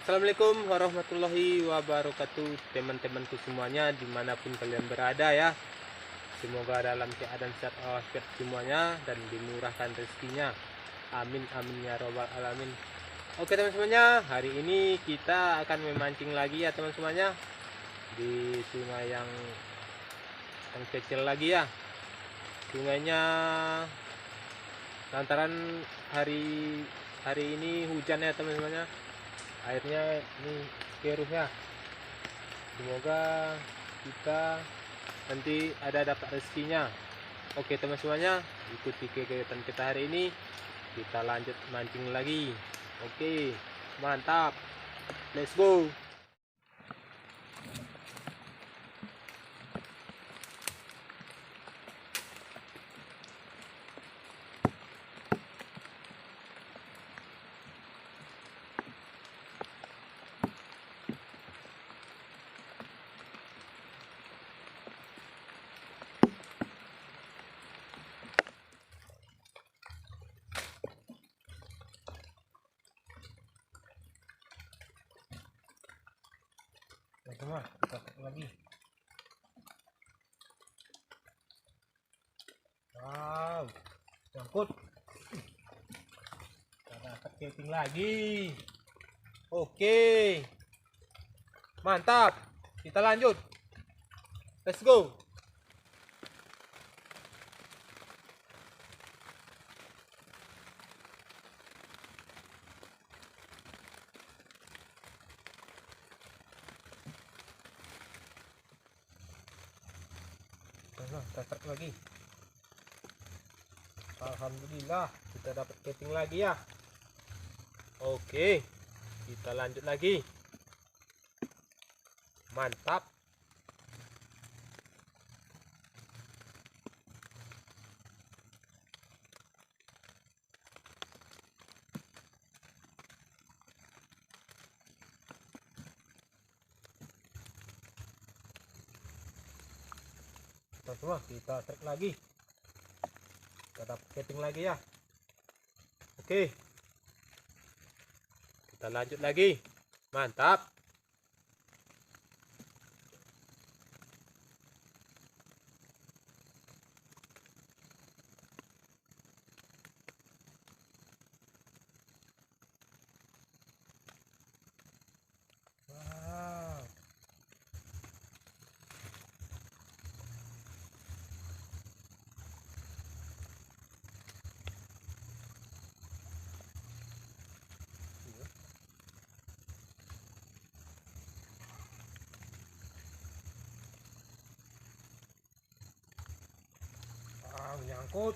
Assalamualaikum warahmatullahi wabarakatuh, teman-temanku semuanya dimanapun kalian berada ya. Semoga dalam keadaan sehat walafiat semuanya dan dimurahkan rezekinya. Amin amin ya robbal alamin. Oke teman-temannya, hari ini kita akan memancing lagi ya teman-temannya, di sungai yang kecil lagi ya. Sungainya lantaran hari hari ini hujan ya teman-temannya, airnya ini keruh ya. Semoga kita nanti ada dapat rezekinya. Oke teman semuanya, ikuti kegiatan kita hari ini. Kita lanjut mancing lagi. Oke, mantap, let's go. Teman-teman, kita cek lagi. Wow, nyangkut. Kita dapat kepiting lagi. Oke, mantap. Kita lanjut. Let's go. Kita cek lagi. Alhamdulillah kita dapat kepiting lagi ya. Oke, kita lanjut lagi. Mantap. Semua kita trek lagi, kita dapat kepiting lagi ya. Oke, kita lanjut lagi. Mantap. Wow. Nyangkut.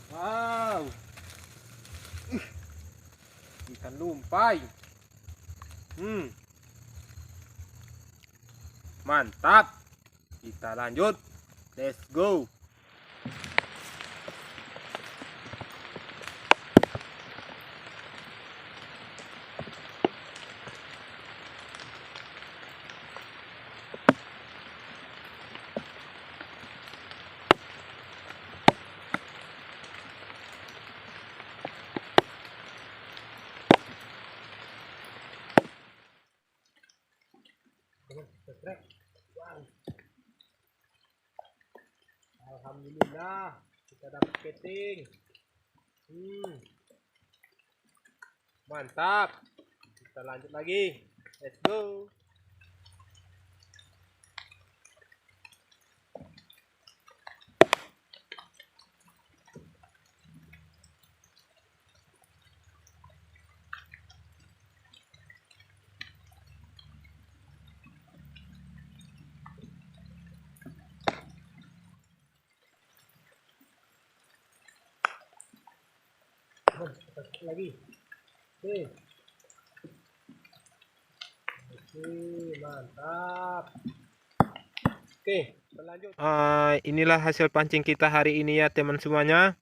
Wow, ikan lumpai. Mantap. Kita lanjut. Let's go. Wow. Alhamdulillah kita dapat kepiting. Mantap. Kita lanjut lagi. Let's go. lagi. Oke. Oke, mantap. Oke, berlanjut. Inilah hasil pancing kita hari ini ya teman semuanya.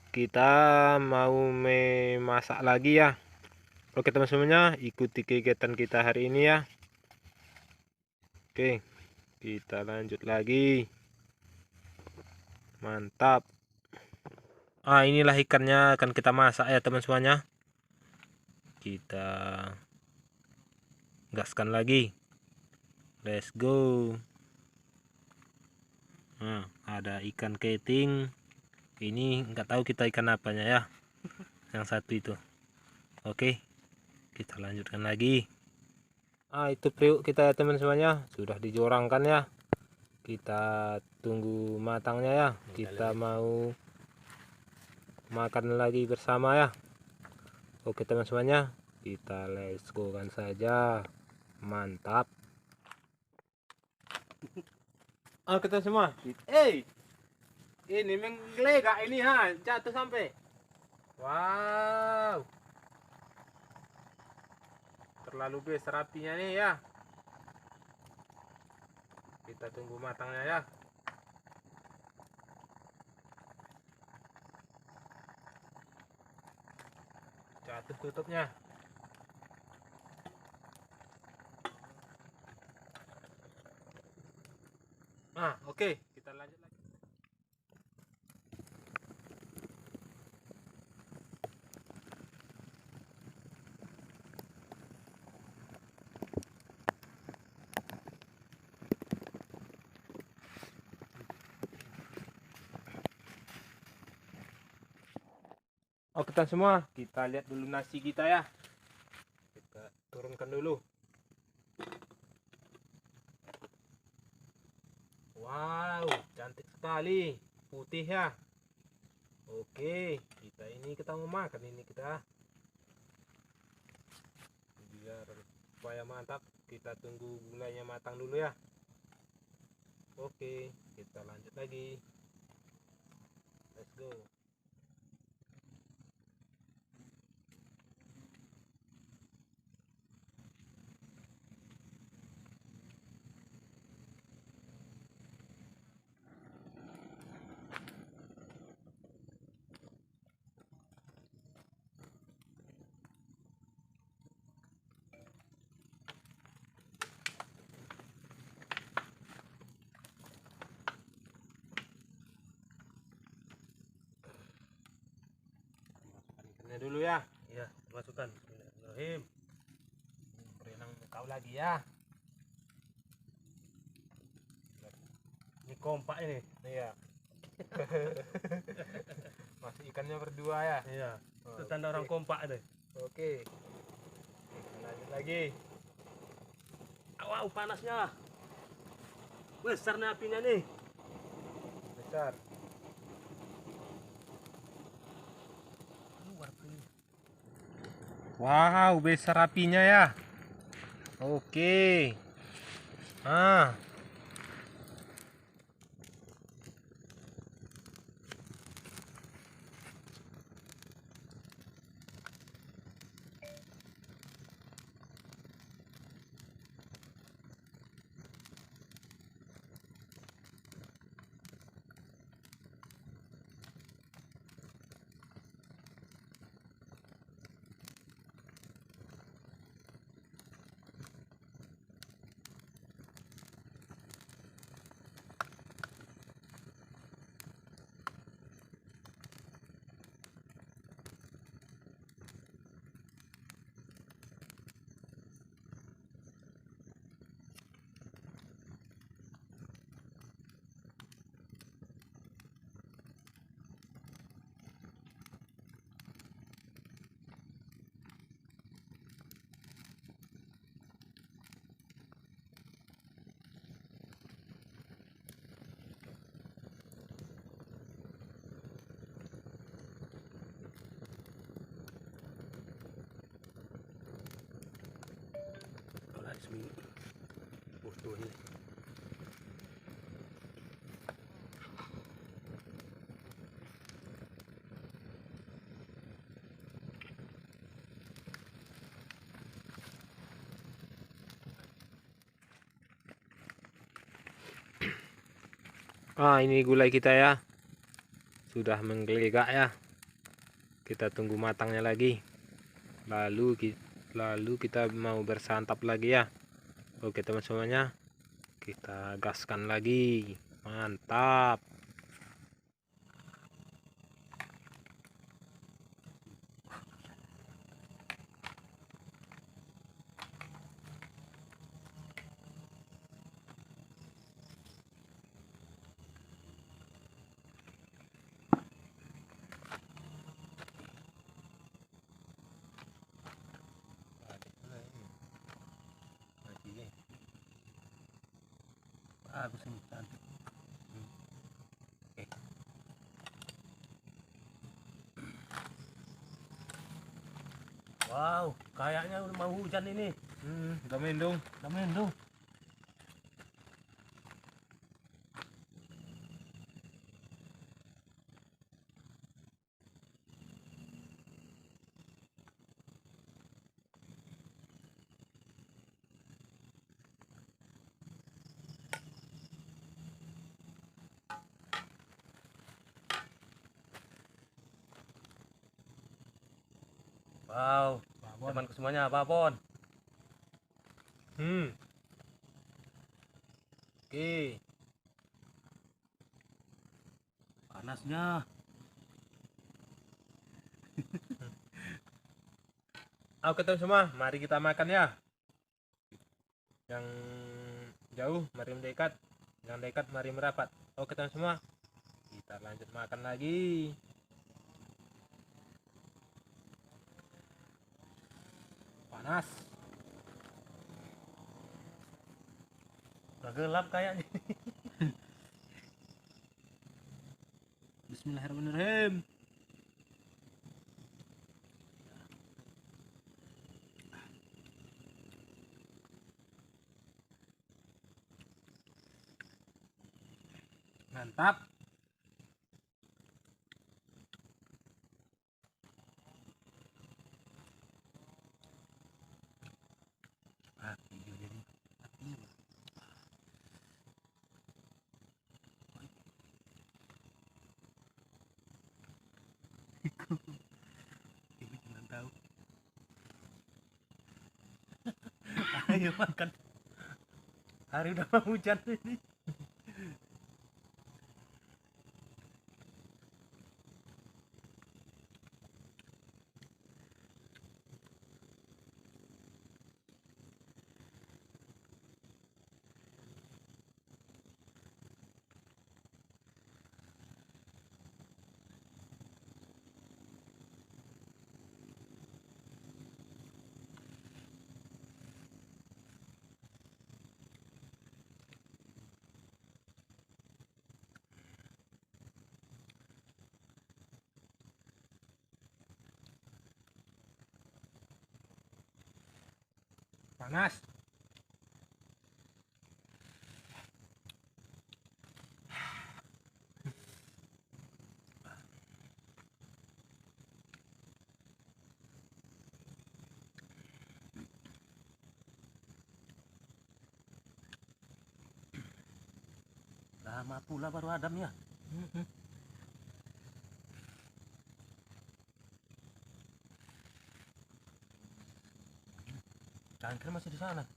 Kita mau memasak lagi ya. Oke teman semuanya, ikuti kegiatan kita hari ini ya. Oke, kita lanjut lagi. Mantap. Inilah ikannya akan kita masak ya teman semuanya. Kita gaskan lagi. Let's go. Ada ikan keting. Ini nggak tahu kita ikan apanya ya. Yang satu itu. Oke, kita lanjutkan lagi. Itu periuk kita ya teman semuanya, sudah dijorangkan ya. Kita tunggu matangnya ya. Kita mau makan lagi bersama ya. Oke teman semuanya, kita let's go kan saja. Mantap. Kita semua. Ini menggelegak ini jatuh sampai. Wow. Terlalu besar apinya nih ya. Kita tunggu matangnya ya. Jatuh tutupnya. Oke, kita lanjut lagi. Oke teman semua, kita lihat dulu nasi kita ya. Kita turunkan dulu. Wow, cantik sekali, putih ya. Oke, kita mau makan ini kita. Biar supaya mantap, kita tunggu gulanya matang dulu ya. Oke, kita lanjut lagi. Let's go. Dulu ya. Ya, masukkan. Bismillahirrahmanirrahim. Berenang kau lagi ya. Ini kompak ini. Iya. Masih ikannya berdua ya. Iya. Itu tanda orang kompak deh. Oke. Lanjut lagi. Wow, panasnya. Besar nih apinya nih. Besar. Wow, besar apinya ya. Oke. Tuh ini. Ini gulai kita ya, sudah menggelegak ya. Kita tunggu matangnya lagi. Lalu kita mau bersantap lagi ya. Oke teman semuanya, kita gaskan lagi. Mantap. Bagus ini, cantik. Oke. Wow, kayaknya udah mau hujan ini. Udah mendung. Udah mendung. Wow, temanku semuanya, babon. Oke. Panasnya. Oke teman semua, mari kita makan ya. Yang jauh mari mendekat, yang dekat mari merapat. Oke teman semua, kita lanjut makan lagi. Panas. Udah gelap kayaknya. Bismillahirrahmanirrahim. Mantap. Video jadi. Ini jangan tahu. Ayo makan. Hari udah mau hujan ini. Panas. Lama pula baru Adam ya. Cangkir masih di sana.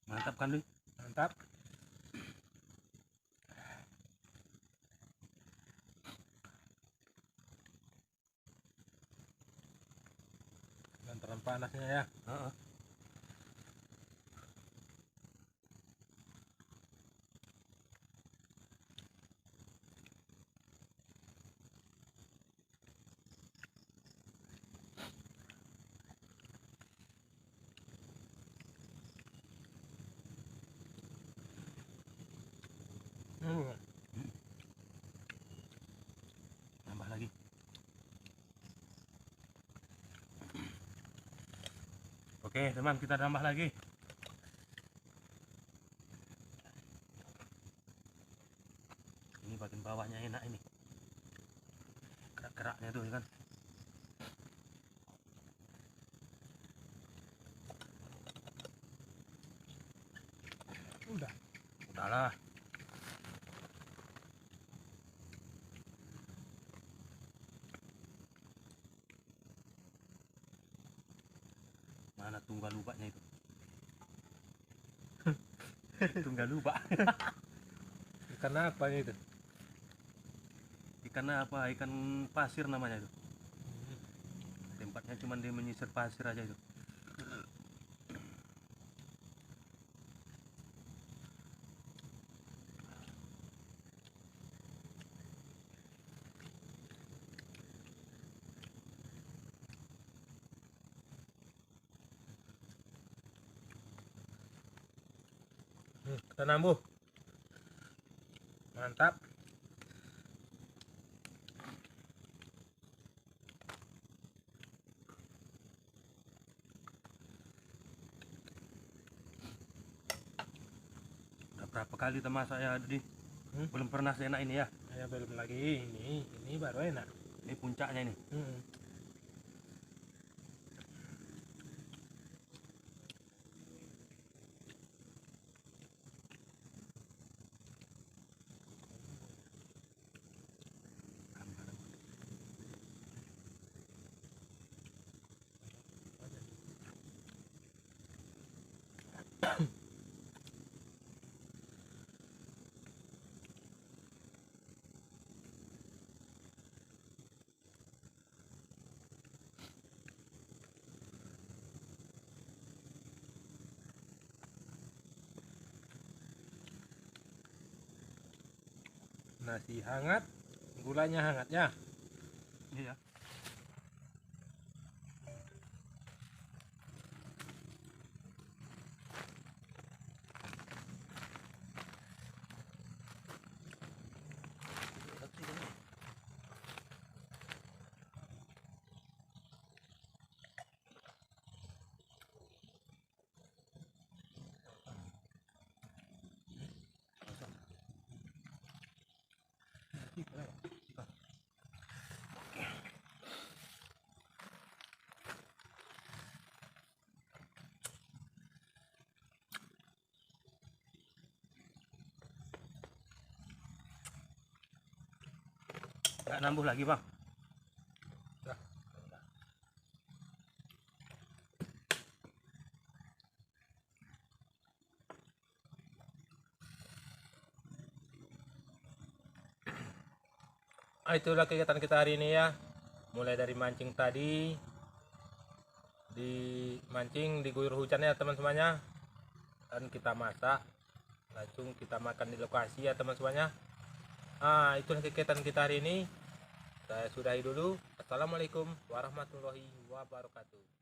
Mantap kan Lui? Mantap. Lantaran panasnya ya. Heeh. Tambah lagi. Oke teman, kita tambah lagi. Ini bagian bawahnya enak ini. Kerak-keraknya tuh ya kan. Udahlah. Mana tunggal lubaknya itu? Tunggal lubak. Ikan apa itu? Ikan apa? Ikan pasir namanya itu. Tempatnya cuma dia menyisir pasir aja itu. Kita nambah. Mantap. Udah berapa kali teman saya di belum pernah seenak ini ya. Ya belum lagi. Ini baru enak. Ini puncaknya ini. Nasi hangat, gulanya hangat ya. Iya. Nggak nambah lagi bang. Itulah kegiatan kita hari ini ya. Mulai dari mancing tadi, di mancing diguyur hujan ya teman-temannya, dan kita masak, langsung kita makan di lokasi ya teman-temannya. Itulah kegiatan kita hari ini. Saya sudahi dulu. Assalamualaikum warahmatullahi wabarakatuh.